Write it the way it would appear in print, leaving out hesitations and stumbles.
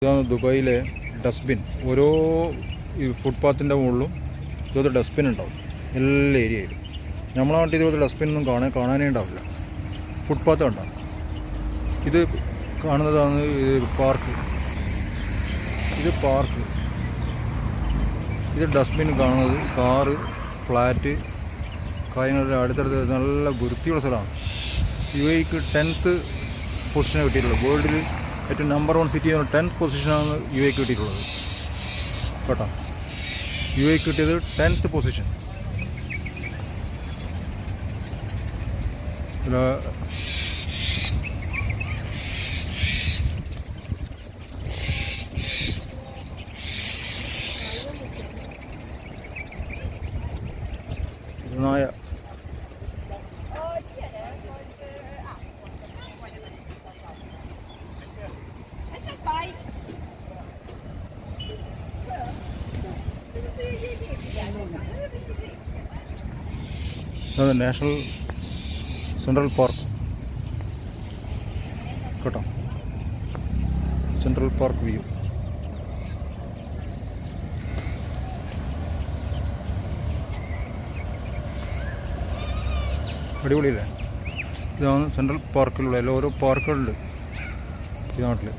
ഇതാണ് ദുബായിലെ ഡസ്റ്റ്ബിൻ. ഓരോ ഈ ഫുട്പാത്തിൻ്റെ മുകളിലും ഇതുപോലത്തെ ഡസ്റ്റ്ബിൻ ഉണ്ടാവും എല്ലാ ഏരിയയിലും. നമ്മളെ നാട്ടിൽ ഇതുപോലത്തെ ഡസ്റ്റ്ബിൻ ഒന്നും കാണാനേ ഉണ്ടാവില്ല. ഫുട്പാത്ത് ഉണ്ടാവും. ഇത് കാണുന്നതാണ് പാർക്ക്. ഇത് ഡസ്റ്റ്ബിൻ കാണുന്നത് കാറ്, ഫ്ലാറ്റ് കാര്യങ്ങളുടെ അടുത്തടുത്ത് നല്ല വൃത്തിയുള്ള സ്ഥലമാണ്. UAEക്ക് 10th പൊസിഷനെ കിട്ടിയിട്ടുള്ളത്. വേൾഡിൽ ഏറ്റവും നമ്പർ 1 സിറ്റി 10th പൊസിഷനാണ് UAEക്ക് കിട്ടിയിട്ടുള്ളത് കേട്ടോ. UAEക്ക് കിട്ടിയത് 10th പൊസിഷൻ. നായ നാഷണൽ സെൻട്രൽ പാർക്ക് കേട്ടോ. Central park view. അടിപൊളിയല്ലേ? ഇതാണ് സെൻട്രൽ പാർക്കിലുള്ള ഓരോ പാർക്കുകളുണ്ട് ഈ നാട്ടിൽ.